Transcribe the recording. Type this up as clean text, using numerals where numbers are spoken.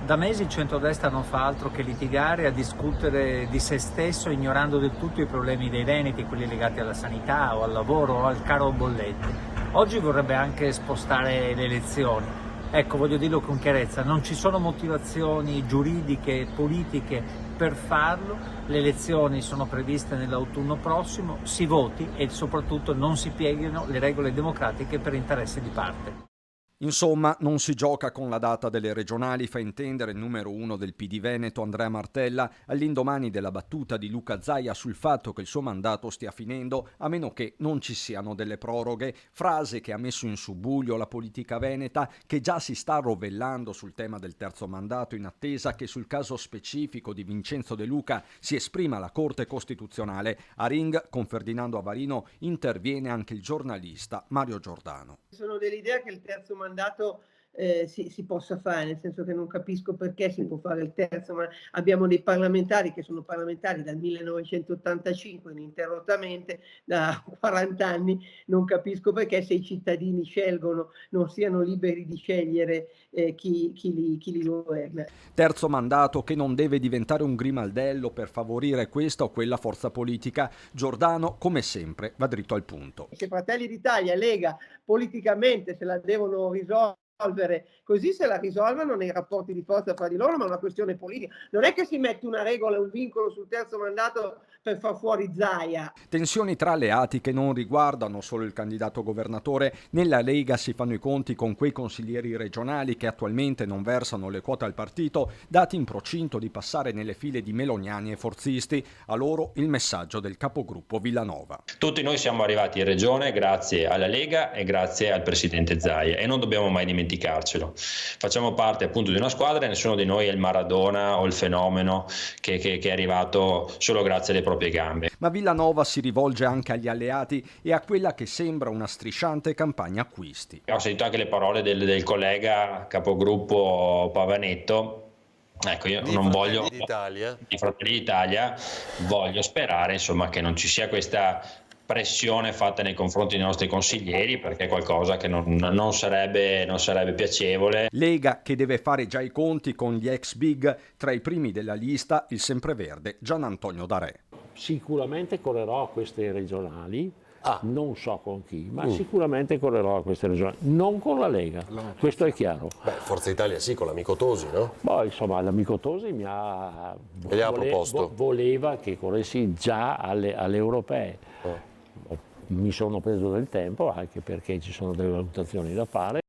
Da mesi il centrodestra non fa altro che litigare, a discutere di se stesso, ignorando del tutto i problemi dei veneti, quelli legati alla sanità o al lavoro o al caro bollette. Oggi vorrebbe anche spostare le elezioni. Ecco, voglio dirlo con chiarezza, non ci sono motivazioni giuridiche, politiche per farlo, le elezioni sono previste nell'autunno prossimo, si voti e soprattutto non si pieghino le regole democratiche per interessi di parte. Insomma, non si gioca con la data delle regionali, fa intendere il numero uno del PD Veneto Andrea Martella all'indomani della battuta di Luca Zaia sul fatto che il suo mandato stia finendo, a meno che non ci siano delle proroghe, frase che ha messo in subbuglio la politica veneta, che già si sta rovellando sul tema del terzo mandato in attesa che sul caso specifico di Vincenzo De Luca si esprima la Corte Costituzionale. A Ring con Ferdinando Avarino interviene anche il giornalista Mario Giordano. Sono dell'idea che il terzo mandato si possa fare, nel senso che non capisco perché si può fare il terzo, ma abbiamo dei parlamentari che sono parlamentari dal 1985 ininterrottamente, da 40 anni, non capisco perché se i cittadini scelgono non siano liberi di scegliere chi li governa. Terzo mandato che non deve diventare un grimaldello per favorire questa o quella forza politica. Giordano, come sempre, va dritto al punto. Se Fratelli d'Italia, Lega, politicamente se la devono risolvere, così se la risolvano nei rapporti di forza fra di loro, ma è una questione politica. Non è che si mette una regola, un vincolo sul terzo mandato per far fuori Zaia. Tensioni tra alleati che non riguardano solo il candidato governatore. Nella Lega si fanno i conti con quei consiglieri regionali che attualmente non versano le quote al partito, dati in procinto di passare nelle file di meloniani e forzisti. A loro il messaggio del capogruppo Villanova. Tutti noi siamo arrivati in regione grazie alla Lega e grazie al presidente Zaia e non dobbiamo mai dimenticarcelo. Facciamo parte appunto di una squadra e nessuno di noi è il Maradona o il fenomeno che è arrivato solo grazie alle proprie gambe. Ma Villanova si rivolge anche agli alleati e a quella che sembra una strisciante campagna acquisti. Ho sentito anche le parole del collega capogruppo Pavanetto. Ecco, io non voglio di Fratelli d'Italia, voglio sperare insomma che non ci sia questa pressione fatta nei confronti dei nostri consiglieri, perché è qualcosa che non sarebbe piacevole. Lega che deve fare già i conti con gli ex big, tra i primi della lista il sempreverde Gian Antonio D'Arè. Sicuramente correrò a queste regionali, non so con chi, ma sicuramente correrò a queste regionali, non con la Lega, questo è chiaro. Beh, Forza Italia sì, con l'amico Tosi, no? Poi insomma l'amico Tosi mi ha proposto. Voleva che corressi già alle europee. Mi sono preso del tempo anche perché ci sono delle valutazioni da fare.